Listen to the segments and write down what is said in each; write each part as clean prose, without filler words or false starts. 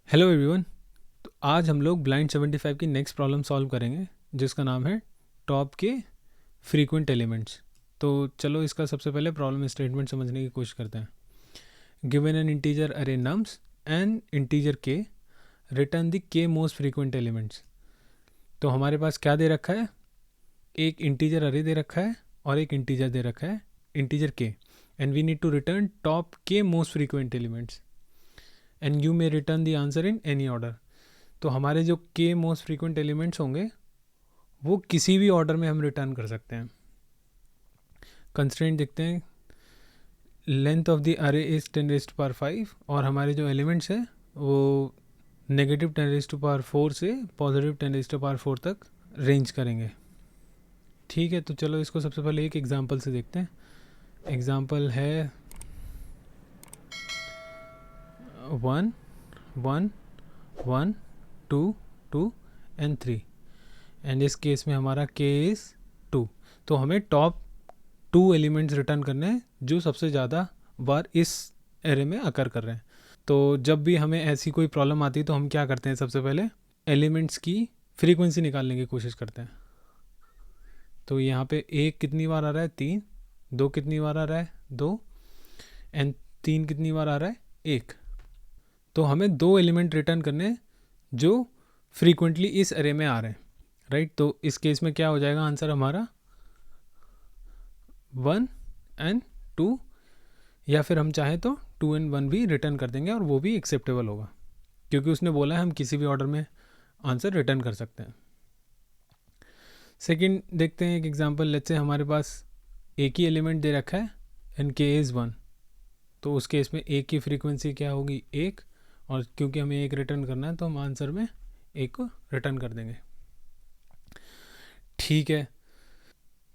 Hello everyone. तो आज हम लोग ब्लाइंड 75 की नेक्स्ट प्रॉब्लम सॉल्व करेंगे जिसका नाम है टॉप के फ्रीक्वेंट एलिमेंट्स। तो चलो इसका सबसे पहले प्रॉब्लम स्टेटमेंट समझने की कोशिश करते हैं। गिवन एन इंटीजर अरे नम्स एंड इंटीजर के रिटर्न द के मोस्ट फ्रीक्वेंट एलिमेंट्स। तो हमारे पास क्या दे रखा है, एक इंटीजर अरे दे रखा है और एक इंटीजर दे रखा है integer K, and we need to return top K most frequent elements and you may return the answer in any order. तो हमारे जो के मोस्ट फ्रीक्वेंट एलिमेंट्स होंगे वो किसी भी ऑर्डर में हम रिटर्न कर सकते हैं। कंस्ट्रेंट देखते हैं, लेंथ ऑफ द अरे इज 10⁵ और हमारे जो एलिमेंट्स हैं वो नेगेटिव 10⁴ से पॉजिटिव 10⁴ तक रेंज करेंगे। ठीक है, तो चलो इसको सबसे पहले एक एग्जांपल से देखते हैं। एग्जांपल है 1 1 1 2 2 एंड 3 एंड इस केस में हमारा के इज़ 2। तो हमें टॉप 2 एलिमेंट्स रिटर्न करने हैं जो सबसे ज़्यादा बार इस एरे में अकर कर रहे हैं। तो जब भी हमें ऐसी कोई प्रॉब्लम आती है तो हम क्या करते हैं, सबसे पहले एलिमेंट्स की फ्रीक्वेंसी निकालने की कोशिश करते हैं। तो यहाँ पे 1 कितनी बार आ रहा है, 3, 2 कितनी बार आ रहा है, 2 एंड 3 कितनी बार आ रहा है, 1। तो हमें 2 एलिमेंट रिटर्न करने हैं जो फ्रीक्वेंटली इस एरे में आ रहे हैं, राइट। तो इस केस में क्या हो जाएगा आंसर हमारा 1 एंड 2, या फिर हम चाहें तो 2 एंड 1 भी रिटर्न कर देंगे और वो भी एक्सेप्टेबल होगा क्योंकि उसने बोला है हम किसी भी ऑर्डर में आंसर रिटर्न कर सकते हैं। सेकंड देखते हैं एक एग्जांपल। लेट्स से हमारे पास एक ही एलिमेंट दे रखा है एंड के इज़ 1। तो उस केस में एक की फ्रीक्वेंसी क्या होगी, 1, और क्योंकि हमें 1 रिटर्न करना है तो हम आंसर में 1 को रिटर्न कर देंगे। ठीक है,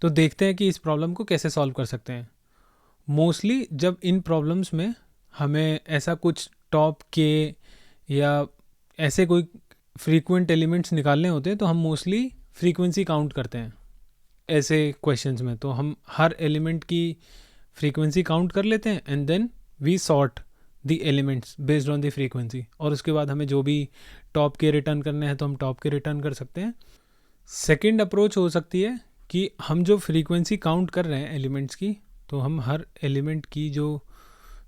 तो देखते हैं कि इस प्रॉब्लम को कैसे सॉल्व कर सकते हैं। मोस्टली जब इन प्रॉब्लम्स में हमें ऐसा कुछ टॉप के या ऐसे कोई फ्रीक्वेंट एलिमेंट्स निकालने होते हैं तो हम मोस्टली फ्रीक्वेंसी काउंट करते हैं। ऐसे क्वेश्चंस में तो हम हर एलिमेंट की फ्रीक्वेंसी काउंट कर लेते हैं and then we sort the elements based on the frequency, और उसके बाद हमें जो भी टॉप के रिटर्न करने हैं तो हम टॉप के रिटर्न कर सकते हैं। सेकेंड अप्रोच हो सकती है कि हम जो फ्रीक्वेंसी काउंट कर रहे हैं एलिमेंट्स की, तो हम हर एलिमेंट की जो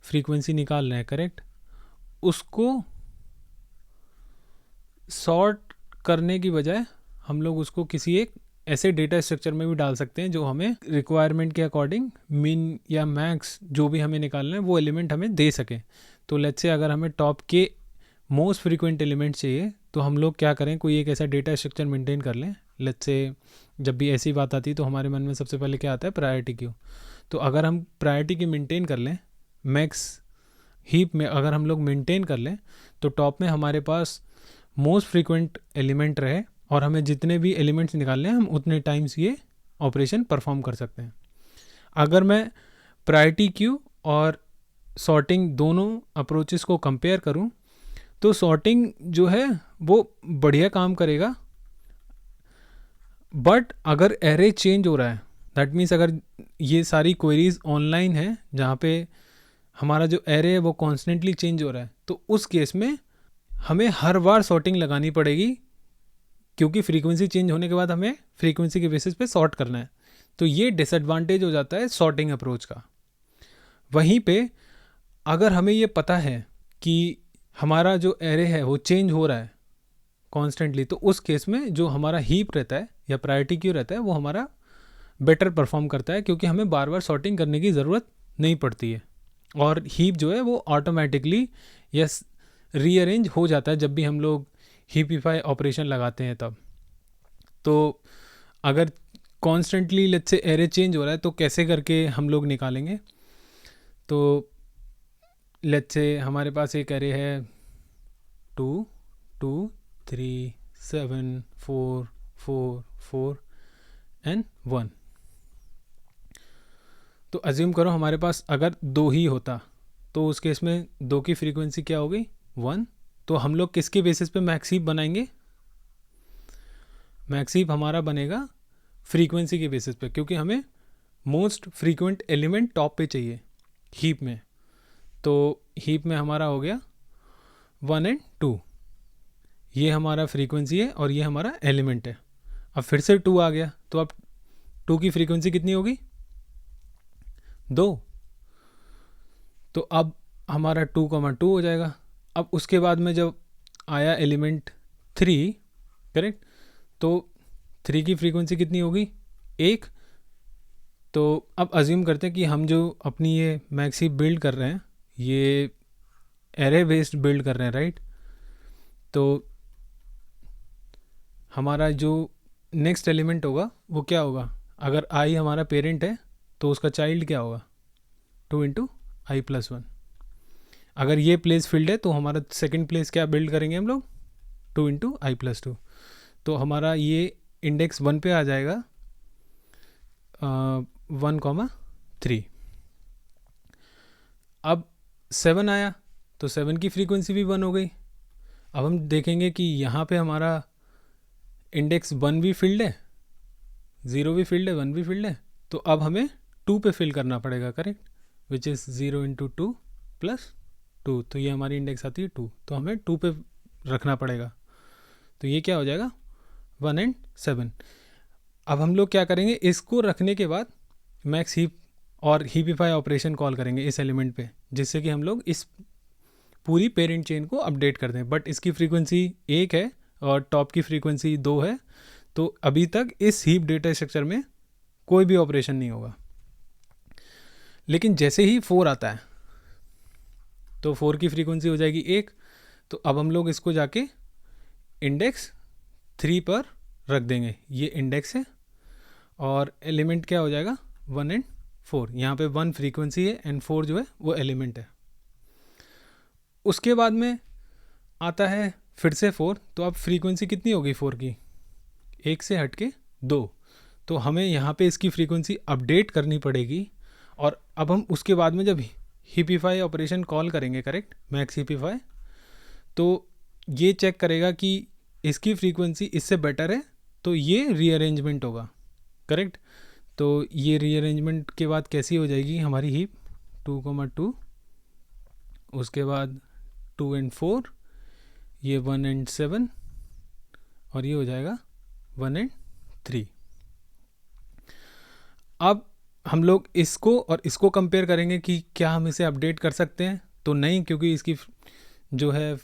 फ्रीक्वेंसी निकाल रहे हैं, करेक्ट, उसको सॉर्ट करने की बजाय हम लोग उसको किसी एक ऐसे डेटा स्ट्रक्चर में भी डाल सकते हैं जो हमें रिक्वायरमेंट के अकॉर्डिंग मिन या मैक्स जो भी हमें निकालना है वो एलिमेंट हमें दे सके। तो लेट्स से अगर हमें top K most frequent element चाहिए तो हम लोग क्या करें, कोई एक ऐसा डेटा स्ट्रक्चर मेंटेन कर लें। लेट्स से जब भी ऐसी बात आती है तो हमारे मन में सबसे पहले क्या आता है, प्रायोरिटी क्यू। तो अगर हम प्रायोरिटी की मेंटेन कर लें, मैक्स हीप में अगर हम लोग मेंटेन कर लें तो टॉप में हमारे पास मोस्ट फ्रीक्वेंट एलिमेंट रहे और हमें जितने भी एलिमेंट्स निकालने हैं हम उतने टाइम्स ये ऑपरेशन परफॉर्म कर सकते हैं। अगर मैं प्रायोरिटी क्यू और सॉर्टिंग दोनों अप्रोचेस को कंपेयर करूं तो सॉर्टिंग जो है वो बढ़िया काम करेगा, बट अगर एरे चेंज हो रहा है, दैट मीन्स अगर ये सारी क्वेरीज ऑनलाइन है जहाँ पे हमारा जो एरे है वो कॉन्स्टेंटली चेंज हो रहा है, तो उस केस में हमें हर बार सॉर्टिंग लगानी पड़ेगी क्योंकि फ्रीक्वेंसी चेंज होने के बाद हमें फ्रीक्वेंसी के बेसिस पे सॉर्ट करना है। तो ये डिसएडवांटेज हो जाता है सॉर्टिंग अप्रोच का। वहीं पे अगर हमें ये पता है कि हमारा जो एरे है वो चेंज हो रहा है कॉन्स्टेंटली, तो उस केस में जो हमारा हीप रहता है या प्रायोरिटी क्यू रहता है वो हमारा बेटर परफॉर्म करता है क्योंकि हमें बार बार सॉर्टिंग करने की ज़रूरत नहीं पड़ती है, और हीप जो है वो ऑटोमेटिकली यस रीअरेंज हो जाता है जब भी हम लोग हीपिफाई ऑपरेशन लगाते हैं तब। तो अगर constantly let's say array change हो रहा है तो कैसे करके हम लोग निकालेंगे। तो लेट्स से हमारे पास एक एरे है 2 2 3 7 4 4 4 एंड 1। तो अज्यूम करो हमारे पास अगर 2 ही होता तो उस केस में 2 की फ्रीक्वेंसी क्या होगी, 1। तो हम लोग किसके बेसिस पे मैक्स हीप बनाएंगे, मैक्स हीप हमारा बनेगा फ्रीक्वेंसी के बेसिस पे क्योंकि हमें मोस्ट फ्रीक्वेंट एलिमेंट टॉप पे चाहिए हीप में। तो हीप में हमारा हो गया 1 एंड 2। ये हमारा फ्रीक्वेंसी है और ये हमारा एलिमेंट है। अब फिर से 2 आ गया, तो अब 2 की फ्रीक्वेंसी कितनी होगी? 2। तो अब हमारा 2,2 हो जाएगा। अब उसके बाद में जब आया एलिमेंट 3, करेक्ट, तो 3 की फ्रीक्वेंसी कितनी होगी? 1। तो अब अज्यूम करते हैं कि हम जो अपनी ये मैक्स हीप बिल्ड कर रहे हैं, ये एरे बेस्ड बिल्ड कर रहे हैं, राइट? तो हमारा जो नेक्स्ट एलिमेंट होगा वो क्या होगा? अगर आई हमारा पेरेंट है तो उसका चाइल्ड क्या होगा? 2 इंटू आई प्लस 1। अगर ये प्लेस फील्ड है तो हमारा सेकंड प्लेस क्या बिल्ड करेंगे हम लोग? 2 इंटू आई प्लस 2। तो हमारा ये इंडेक्स 1 पे आ जाएगा 1,3। अब 7 आया तो 7 की फ्रीक्वेंसी भी 1 हो गई। अब हम देखेंगे कि यहाँ पे हमारा इंडेक्स 1 भी फील्ड है, 0 भी फील्ड है, 1 भी फील्ड है। तो अब हमें 2 पे फिल करना पड़ेगा, correct, which is 0 into 2 plus 2। तो ये हमारी इंडेक्स आती है 2, तो हमें 2 पे रखना पड़ेगा। तो ये क्या हो जाएगा? 1 एंड 7। अब हम लोग क्या करेंगे, इसको रखने के बाद मैक्स हीप और हीपिफाई ऑपरेशन कॉल करेंगे इस एलिमेंट पे, जिससे कि हम लोग इस पूरी पेरेंट चेन को अपडेट कर दें। बट इसकी फ्रीक्वेंसी 1 है और टॉप की फ्रीक्वेंसी 2 है, तो अभी तक इस हीप डेटा स्ट्रक्चर में कोई भी ऑपरेशन नहीं होगा। लेकिन जैसे ही 4 आता है तो 4 की फ्रीक्वेंसी हो जाएगी 1। तो अब हम लोग इसको जाके इंडेक्स 3 पर रख देंगे। ये इंडेक्स है और एलिमेंट क्या हो जाएगा? 1 एंड 4। यहाँ पे 1 फ्रीक्वेंसी है एंड 4 जो है वो एलिमेंट है। उसके बाद में आता है फिर से 4। तो अब फ्रीक्वेंसी कितनी होगी 4 की? 1 से हट के 2। तो हमें यहाँ पे इसकी फ्रीक्वेंसी अपडेट करनी पड़ेगी। और अब हम उसके बाद में जब हीपिफाई ऑपरेशन कॉल करेंगे, करेक्ट, मैक्स हीपिफाई, तो ये चेक करेगा कि इसकी फ्रीक्वेंसी इससे बेटर है, तो ये रीअरेंजमेंट होगा, करेक्ट। तो ये रीअरेंजमेंट के बाद कैसी हो जाएगी हमारी हीप? 2,2, उसके बाद 2 एंड 4, ये 1 एंड 7, और ये हो जाएगा 1 एंड 3। अब हम लोग इसको और इसको कंपेयर करेंगे कि क्या हम इसे अपडेट कर सकते हैं। तो नहीं, क्योंकि इसकी जो है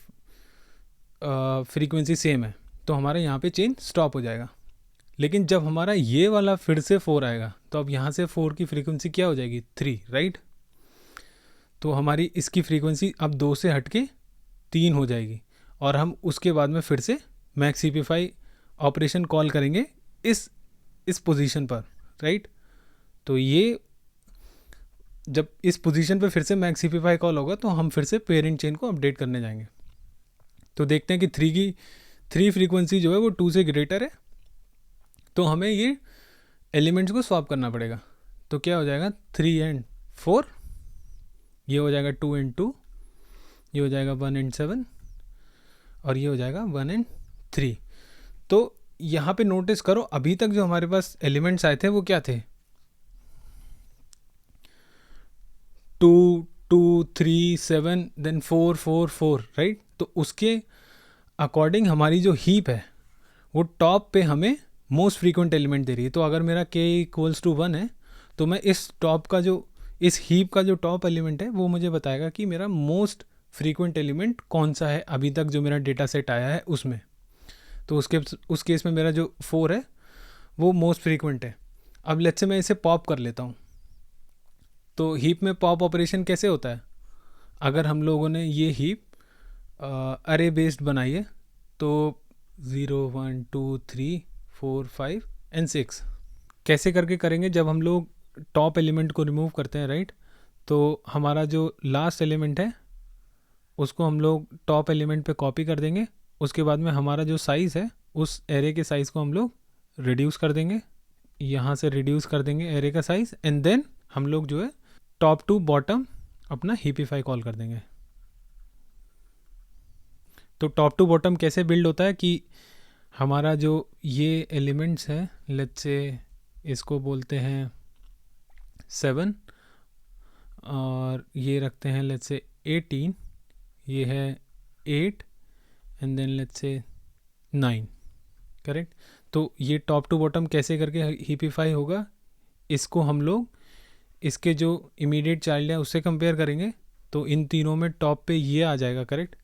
फ्रीक्वेंसी सेम है, तो हमारे यहाँ पे चेन स्टॉप हो जाएगा। लेकिन जब हमारा ये वाला फिर से 4 आएगा, तो अब यहाँ से 4 की फ्रीक्वेंसी क्या हो जाएगी? 3, राइट। तो हमारी इसकी फ्रीक्वेंसी अब 2 से हट के 3 हो जाएगी। और हम उसके बाद में फिर से मैक्स हीपिफाई ऑपरेशन कॉल करेंगे इस पोजीशन पर, राइट। तो ये जब इस पोजीशन पे फिर से मैक्स हीपिफाई कॉल होगा तो हम फिर से पेरेंट चेन को अपडेट करने जाएंगे। तो देखते हैं कि 3 फ्रीक्वेंसी जो है वो 2 से ग्रेटर है, तो हमें ये एलिमेंट्स को स्वैप करना पड़ेगा। तो क्या हो जाएगा? 3 एंड 4, ये हो जाएगा 2 एंड 2, ये हो जाएगा 1 एंड 7, और ये हो जाएगा 1 एंड 3। तो यहाँ पे नोटिस करो, अभी तक जो हमारे पास एलिमेंट्स आए थे वो क्या थे? 2 2 3 7 देन 4 4 4, राइट। तो उसके अकॉर्डिंग हमारी जो हीप है वो टॉप पे हमें मोस्ट फ्रीक्वेंट एलिमेंट दे रही है। तो अगर मेरा k इक्वल्स टू 1 है, तो मैं इस हीप का जो टॉप एलिमेंट है वो मुझे बताएगा कि मेरा मोस्ट फ्रीक्वेंट एलिमेंट कौन सा है अभी तक जो मेरा डेटा सेट आया है उसमें। तो उस केस में मेरा जो 4 है वो मोस्ट फ्रीक्वेंट है। अब लेट्स से मैं इसे पॉप कर लेता हूँ। तो हीप में पॉप ऑपरेशन कैसे होता है? अगर हम लोगों ने ये हीप अरे बेस्ड बनाई है, तो 0 1 2 3 4 5 एंड 6 कैसे करके करेंगे? जब हम लोग टॉप एलिमेंट को रिमूव करते हैं, राइट, तो हमारा जो लास्ट एलिमेंट है उसको हम लोग टॉप एलिमेंट पे कॉपी कर देंगे। उसके बाद में हमारा जो साइज़ है उस एरे के साइज़ को हम लोग रिड्यूस कर देंगे, यहाँ से रिड्यूस कर देंगे एरे का साइज़, एंड देन हम लोग जो है टॉप टू बॉटम अपना हीपिफाई कॉल कर देंगे। तो टॉप टू बॉटम कैसे बिल्ड होता है कि हमारा जो ये एलिमेंट्स हैं, लेट्स से इसको बोलते हैं 7, और ये रखते हैं लेट्स से 18, ये है 8, and then let's say 9, correct. तो ये टॉप टू बॉटम कैसे करके हीपिफाई होगा, इसको हम लोग इसके जो इमीडिएट चाइल्ड है उससे कंपेयर करेंगे, तो इन तीनों में टॉप पे ये आ जाएगा, करेक्ट,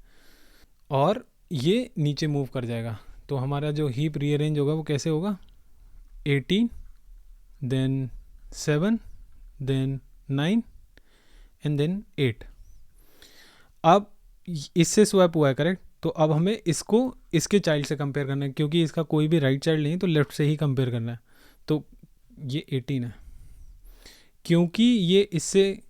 और ये नीचे मूव कर जाएगा। तो हमारा जो हीप रीअरेंज होगा वो कैसे होगा, 18 देन 7 देन 9 एंड देन 8। अब इससे स्वैप हुआ है, करेक्ट। तो अब हमें इसको इसके चाइल्ड से कंपेयर करना है, क्योंकि इसका कोई भी राइट चाइल्ड नहीं है तो लेफ्ट से ही कंपेयर करना है। तो ये 18 है, क्योंकि ये इससे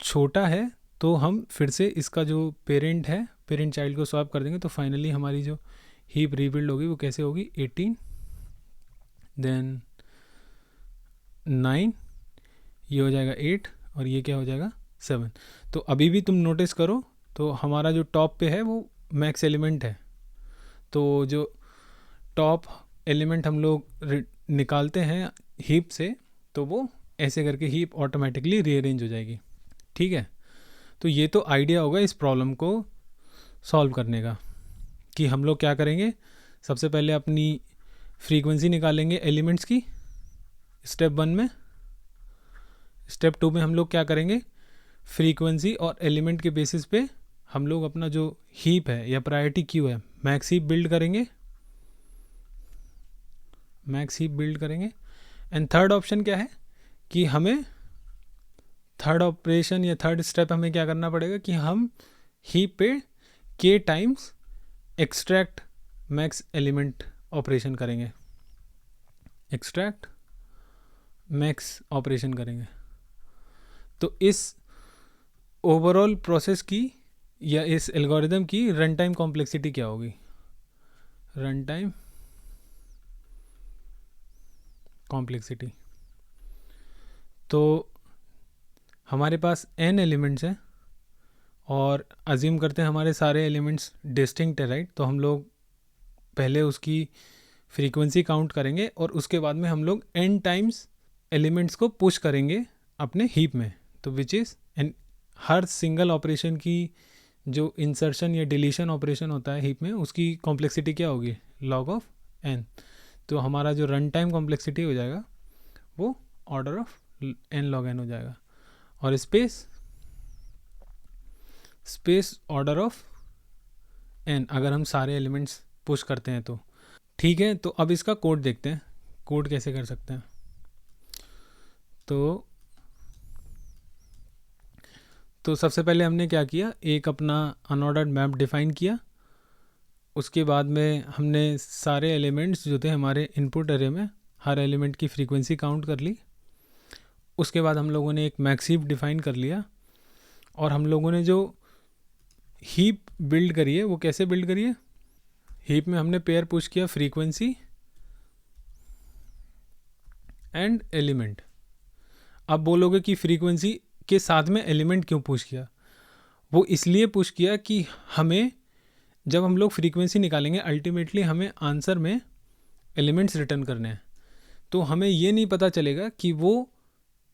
छोटा है तो हम फिर से इसका जो पेरेंट है, पेरेंट चाइल्ड को स्वैप कर देंगे। तो फाइनली हमारी जो हीप रीबिल्ड होगी वो कैसे होगी, 18 देन 9, ये हो जाएगा 8 और ये क्या हो जाएगा 7। तो अभी भी तुम नोटिस करो, तो हमारा जो टॉप पे है वो मैक्स एलिमेंट है। तो जो टॉप एलिमेंट हम लोग निकालते हैं हीप से, तो वो ऐसे करके हीप ऑटोमेटिकली रीअरेंज हो जाएगी, ठीक है। तो ये तो आइडिया होगा इस प्रॉब्लम को सॉल्व करने का, कि हम लोग क्या करेंगे, सबसे पहले अपनी फ्रीक्वेंसी निकालेंगे एलिमेंट्स की स्टेप 1 में। स्टेप 2 में हम लोग क्या करेंगे, फ्रीक्वेंसी और एलिमेंट के बेसिस पे हम लोग अपना जो हीप है या प्रायोरिटी क्यू है, मैक्स हीप बिल्ड करेंगे, मैक्स हीप बिल्ड करेंगे। एंड थर्ड ऑप्शन क्या है कि हमें थर्ड ऑपरेशन या थर्ड स्टेप हमें क्या करना पड़ेगा कि हम हीप पे k times extract max element operation करेंगे, एक्सट्रैक्ट मैक्स ऑपरेशन करेंगे। तो इस ओवरऑल प्रोसेस की या इस एल्गोरिदम की रन टाइम कॉम्प्लेक्सिटी क्या होगी, रन टाइम कॉम्प्लेक्सिटी। तो हमारे पास n एलिमेंट्स हैं और अज्यूम करते हैं हमारे सारे एलिमेंट्स डिस्टिंक्ट है, राइट। तो हम लोग पहले उसकी फ्रीक्वेंसी काउंट करेंगे और उसके बाद में हम लोग n टाइम्स एलिमेंट्स को पुश करेंगे अपने हीप में। तो which is and her single operation की जो इंसर्शन या डिलीशन ऑपरेशन होता है हीप में, उसकी कॉम्प्लेक्सिटी क्या होगी, लॉग ऑफ n। तो हमारा जो रन टाइम कॉम्प्लेक्सिटी हो जाएगा वो order of n log n हो जाएगा। और स्पेस ऑर्डर ऑफ n, अगर हम सारे एलिमेंट्स पुश करते हैं तो, ठीक है। तो अब इसका कोड देखते हैं, कोड कैसे कर सकते हैं। तो सबसे पहले हमने क्या किया, एक अपना अनऑर्डर्ड मैप डिफाइन किया। उसके बाद में हमने सारे एलिमेंट्स जो थे हमारे इनपुट अरे में, हर एलिमेंट की फ्रीक्वेंसी काउंट कर ली। उसके बाद हम लोगों ने एक मैक्स हीप डिफाइन कर लिया, और हम लोगों ने जो हीप बिल्ड करी है वो कैसे बिल्ड करी है, हीप में हमने पेयर पुश किया फ्रीक्वेंसी एंड एलिमेंट। अब बोलोगे कि फ्रीक्वेंसी के साथ में एलिमेंट क्यों पुश किया, वो इसलिए पुश किया कि हमें जब हम लोग फ्रीक्वेंसी निकालेंगे अल्टीमेटली हमें आंसर में एलिमेंट्स रिटर्न करने हैं। तो हमें ये नहीं पता चलेगा कि वो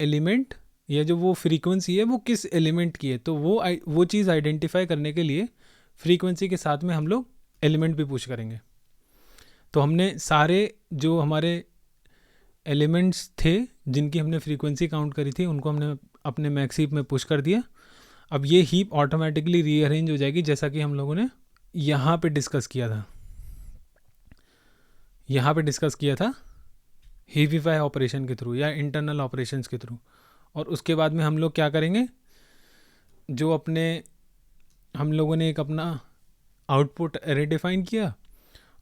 एलिमेंट या जो वो फ्रीक्वेंसी है वो किस एलिमेंट की है। तो वो चीज़ आइडेंटिफाई करने के लिए फ्रीक्वेंसी के साथ में हम लोग एलिमेंट भी पुश करेंगे। तो हमने सारे जो हमारे एलिमेंट्स थे जिनकी हमने फ्रीक्वेंसी काउंट करी थी उनको हमने अपने मैक्स हीप में पुश कर दिया। अब ये हीप ऑटोमेटिकली रीअरेंज हो जाएगी, जैसा कि हम लोगों ने यहाँ पे डिस्कस किया था। यहाँ पे डिस्कस किया था हीपिफाई ऑपरेशन के थ्रू या इंटरनल ऑपरेशंस के थ्रू। और उसके बाद में हम लोग क्या करेंगे, जो अपने हम लोगों ने एक अपना आउटपुट एरे डिफाइन किया,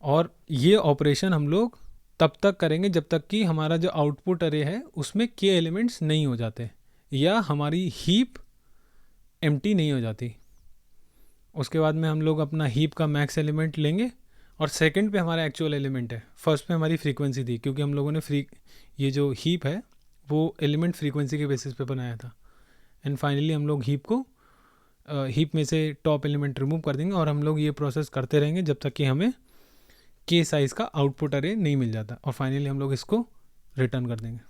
और ये ऑपरेशन हम लोग तब तक करेंगे जब तक कि हमारा जो आउटपुट अरे है उसमें के एलिमेंट्स नहीं हो जाते या हमारी हीप एम्प्टी नहीं हो जाती। उसके बाद में हम लोग अपना हीप का मैक्स एलिमेंट लेंगे, और सेकंड पे हमारा एक्चुअल एलिमेंट है, फर्स्ट पे हमारी फ्रीक्वेंसी थी, क्योंकि हम लोगों ने ये जो हीप है वो एलिमेंट फ्रीक्वेंसी के बेसिस पे बनाया था। एंड फाइनली हम लोग हीप में से टॉप एलिमेंट रिमूव कर देंगे, और हम लोग ये प्रोसेस करते रहेंगे जब तक कि हमें के साइज़ का आउटपुट अरे नहीं मिल जाता, और फाइनली हम लोग इसको रिटर्न कर देंगे।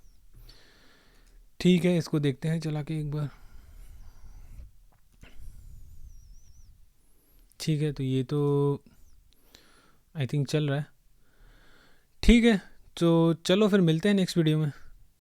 ठीक है, इसको देखते हैं चला के एक बार। ठीक है, तो ये तो आई थिंक चल रहा है। ठीक है, तो चलो फिर मिलते हैं नेक्स्ट वीडियो में।